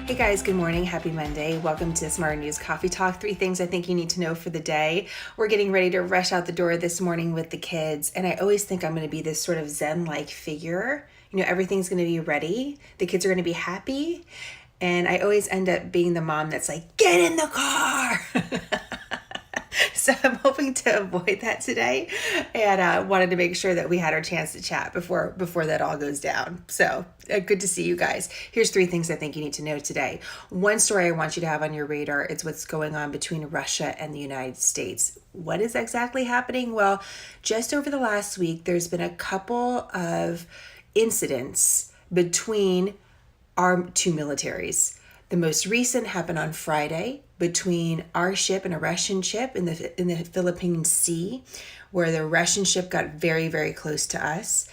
Hey guys, good morning. Happy Monday. Welcome to Smarter News Coffee Talk. 3 things I think you need to know for the day. We're getting ready to rush out the door this morning with the kids, and I always think I'm going to be this sort of Zen-like figure. Everything's going to be ready. The kids are going to be happy, and I always end up being the mom that's like, get in the car! So I'm hoping to avoid that today, and wanted to make sure that we had our chance to chat before that all goes down. So good to see you guys. Here's 3 things I think you need to know today. One story I want you to have on your radar is what's going on between Russia and the United States. What is exactly happening? Well, just over the last week, there's been a couple of incidents between our two militaries. The most recent happened on Friday between our ship and a Russian ship in the Philippine Sea, where the Russian ship got very, very close to us.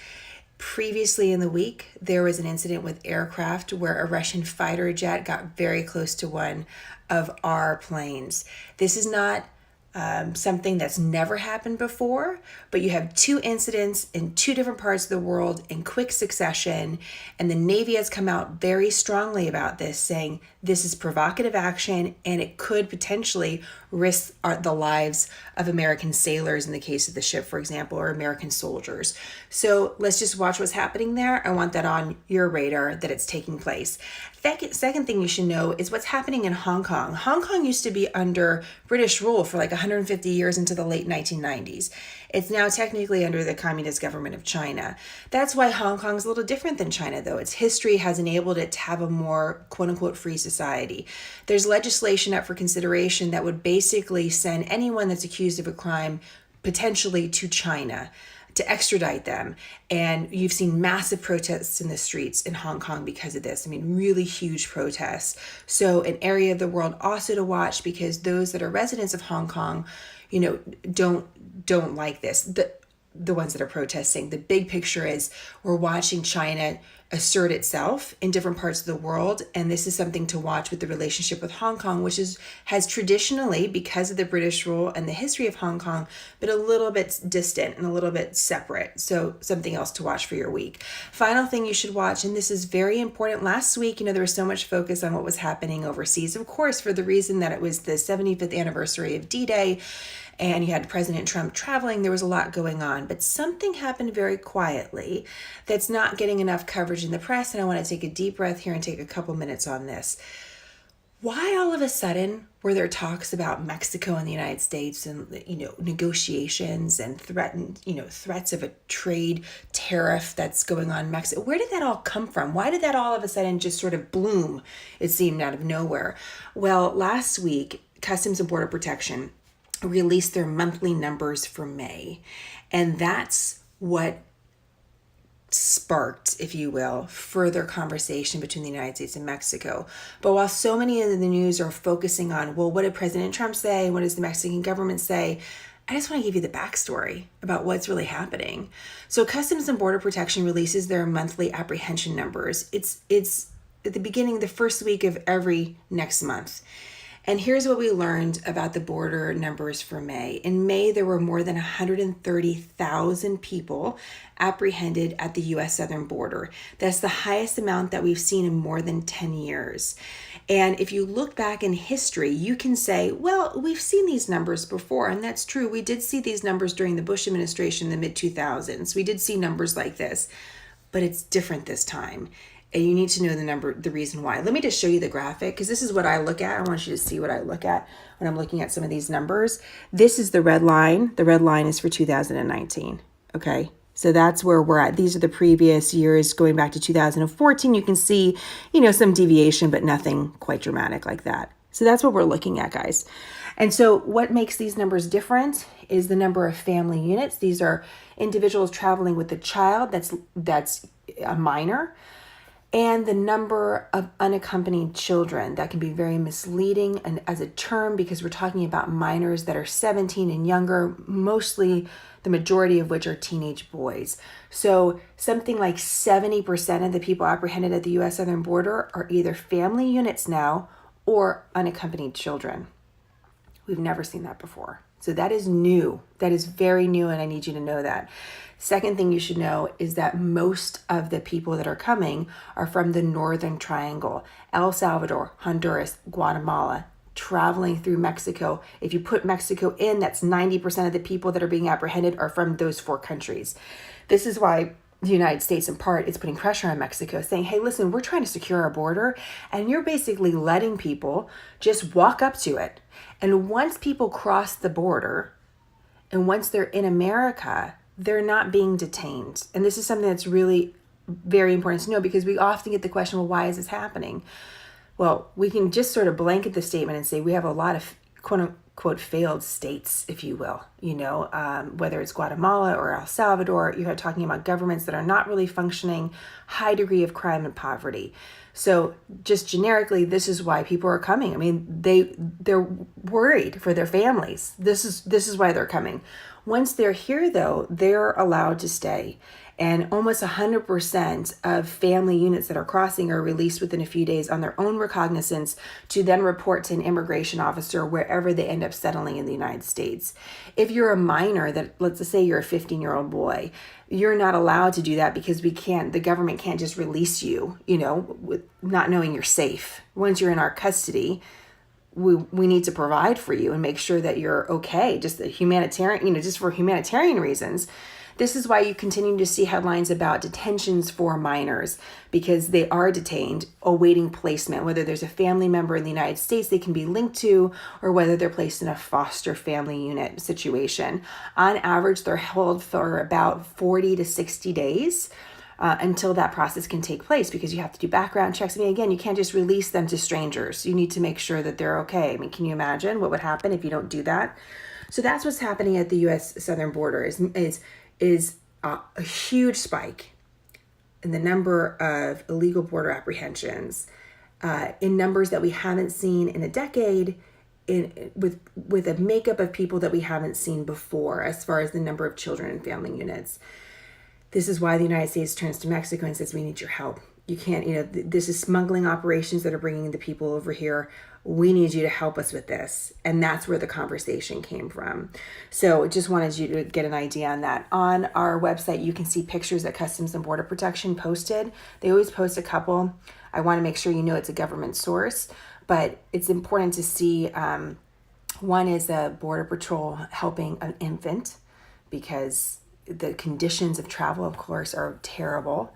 Previously in the week, there was an incident with aircraft where a Russian fighter jet got very close to one of our planes. This is not something that's never happened before, but you have 2 incidents in 2 different parts of the world in quick succession, and the Navy has come out very strongly about this, saying this is provocative action and it could potentially risk the lives of American sailors in the case of the ship, for example, or American soldiers. So let's just watch what's happening there. I want that on your radar that it's taking place. Second thing you should know is what's happening in Hong Kong. Hong Kong used to be under British rule for like 150 years into the late 1990s. It's now technically under the Communist government of China. That's why Hong Kong's a little different than China, though. Its history has enabled it to have a more quote-unquote free society. There's legislation up for consideration that would basically send anyone that's accused of a crime potentially to China to extradite them. And you've seen massive protests in the streets in Hong Kong because of this. I mean, really huge protests. So an area of the world also to watch, because those that are residents of Hong Kong, don't like this. The ones that are protesting. The big picture is we're watching China assert itself in different parts of the world, and this is something to watch with the relationship with Hong Kong, which has traditionally, because of the British rule and the history of Hong Kong, been a little bit distant and a little bit separate. So something else to watch for your week. Final thing you should watch, and this is very important. Last week, there was so much focus on what was happening overseas, of course, for the reason that it was the 75th anniversary of D-Day, and you had President Trump traveling. There was a lot going on, but something happened very quietly that's not getting enough coverage in the press, and I want to take a deep breath here and take a couple minutes on this. Why all of a sudden were there talks about Mexico and the United States and negotiations and threats of a trade tariff that's going on in Mexico? Where did that all come from? Why did that all of a sudden just sort of bloom? It seemed out of nowhere. Well, last week, Customs and Border Protection released their monthly numbers for May. And that's what sparked, if you will, further conversation between the United States and Mexico. But while so many of the news are focusing on, well, what did President Trump say? What does the Mexican government say? I just want to give you the backstory about what's really happening. So Customs and Border Protection releases their monthly apprehension numbers. It's at the beginning, the first week of every next month. And here's what we learned about the border numbers for May. In May, there were more than 130,000 people apprehended at the U.S. southern border. That's the highest amount that we've seen in more than 10 years. And if you look back in history, you can say, well, we've seen these numbers before. And that's true. We did see these numbers during the Bush administration in the mid-2000s. We did see numbers like this, but it's different this time. And you need to know the reason why. Let me just show you the graphic, because this is what I look at. I want you to see what I look at when I'm looking at some of these numbers. This is the red line. The red line is for 2019. Okay. So that's where we're at. These are the previous years going back to 2014. You can see, some deviation, but nothing quite dramatic like that. So that's what we're looking at, guys. And so what makes these numbers different is the number of family units. These are individuals traveling with a child that's a minor. And the number of unaccompanied children. That can be very misleading and as a term, because we're talking about minors that are 17 and younger, mostly the majority of which are teenage boys. So something like 70% of the people apprehended at the U.S. southern border are either family units now or unaccompanied children. We've never seen that before. So that is new. That is very new, and I need you to know that. Second thing you should know is that most of the people that are coming are from the Northern Triangle: El Salvador, Honduras, Guatemala, traveling through Mexico. If you put Mexico in, that's 90% of the people that are being apprehended are from those 4 countries. This is why the United States, in part, is putting pressure on Mexico, saying, hey, listen, we're trying to secure our border, and you're basically letting people just walk up to it. And once people cross the border, and once they're in America, they're not being detained. And this is something that's really very important to know, because we often get the question, well, why is this happening? Well, we can just sort of blanket the statement and say we have a lot of quote unquote failed states, if you will, whether it's Guatemala or El Salvador. You're talking about governments that are not really functioning, high degree of crime and poverty. So just generically, this is why people are coming. I mean, they're worried for their families. This is why they're coming. Once they're here, though, they're allowed to stay. And almost 100% of family units that are crossing are released within a few days on their own recognizance to then report to an immigration officer wherever they end up settling in the United States. If you're a minor, that let's say you're a 15-year-old boy, you're not allowed to do that, because the government can't just release you, with not knowing you're safe. Once you're in our custody, we need to provide for you and make sure that you're okay, just the humanitarian, just for humanitarian reasons. This is why you continue to see headlines about detentions for minors, because they are detained awaiting placement, whether there's a family member in the United States they can be linked to, or whether they're placed in a foster family unit situation. On average, they're held for about 40 to 60 days until that process can take place, because you have to do background checks. I mean, again, you can't just release them to strangers. You need to make sure that they're okay. I mean, can you imagine what would happen if you don't do that? So that's what's happening at the U.S. southern border is a huge spike in the number of illegal border apprehensions, in numbers that we haven't seen in a decade, with a makeup of people that we haven't seen before, as far as the number of children and family units. This is why the United States turns to Mexico and says, we need your help. You can't, this is smuggling operations that are bringing the people over here. We need you to help us with this. And that's where the conversation came from. So just wanted you to get an idea on that. On our website, you can see pictures that Customs and Border Protection posted. They always post a couple. I want to make sure you know it's a government source, but it's important to see. One is a Border Patrol helping an infant, because the conditions of travel, of course, are terrible.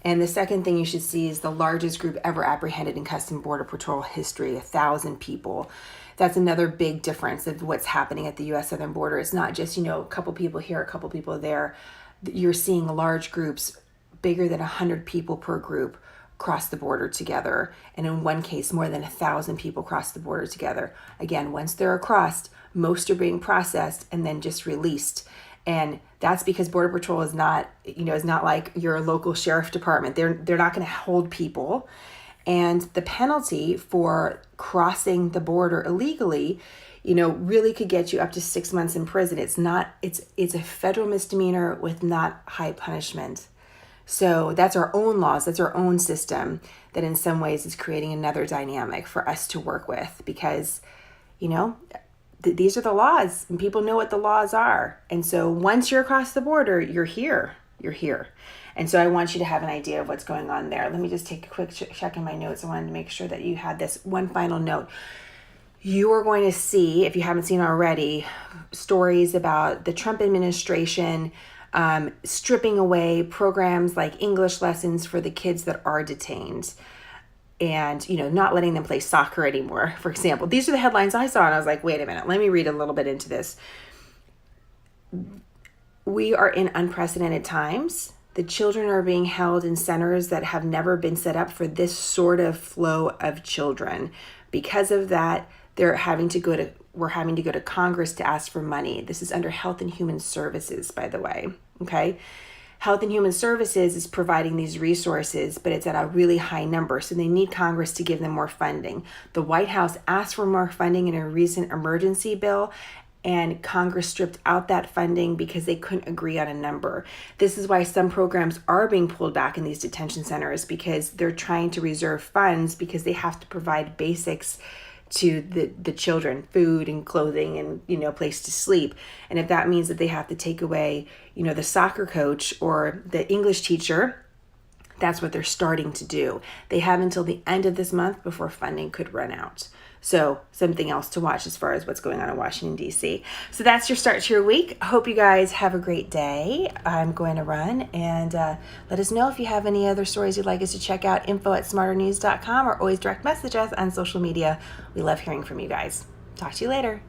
And the second thing you should see is the largest group ever apprehended in Customs Border Patrol history, 1,000 people. That's another big difference of what's happening at the U.S. southern border. It's not just, a couple people here, a couple people there. You're seeing large groups, bigger than 100 people per group, cross the border together. And in one case, more than 1,000 people cross the border together. Again, once they're across, most are being processed and then just released. And that's because Border Patrol is not like your local sheriff department. They're not going to hold people. And the penalty for crossing the border illegally, really could get you up to 6 months in prison. It's a federal misdemeanor with not high punishment. So that's our own laws. That's our own system that in some ways is creating another dynamic for us to work with, because, these are the laws, and people know what the laws are. And so once you're across the border, you're here. And so I want you to have an idea of what's going on there. Let me just take a quick check in my notes. I wanted to make sure that you had this one final note. You are going to see, if you haven't seen already, stories about the Trump administration stripping away programs like English lessons for the kids that are detained, and not letting them play soccer anymore, for example. These are the headlines I saw, and I was like, wait a minute, let me read a little bit into this. We are in unprecedented times. The children are being held in centers that have never been set up for this sort of flow of children. Because of that, we're having to go to Congress to ask for money. This is under Health and Human Services, by the way. Okay. Health and Human Services is providing these resources, but it's at a really high number. So they need Congress to give them more funding. The White House asked for more funding in a recent emergency bill, and Congress stripped out that funding because they couldn't agree on a number. This is why some programs are being pulled back in these detention centers, because they're trying to reserve funds, because they have to provide basics to the children, food and clothing and, place to sleep. And if that means that they have to take away, the soccer coach or the English teacher, that's what they're starting to do. They have until the end of this month before funding could run out. So something else to watch as far as what's going on in Washington, D.C. So that's your start to your week. I hope you guys have a great day. I'm going to run, and let us know if you have any other stories you'd like us to check out. info@smarternews.com, or always direct message us on social media. We love hearing from you guys. Talk to you later.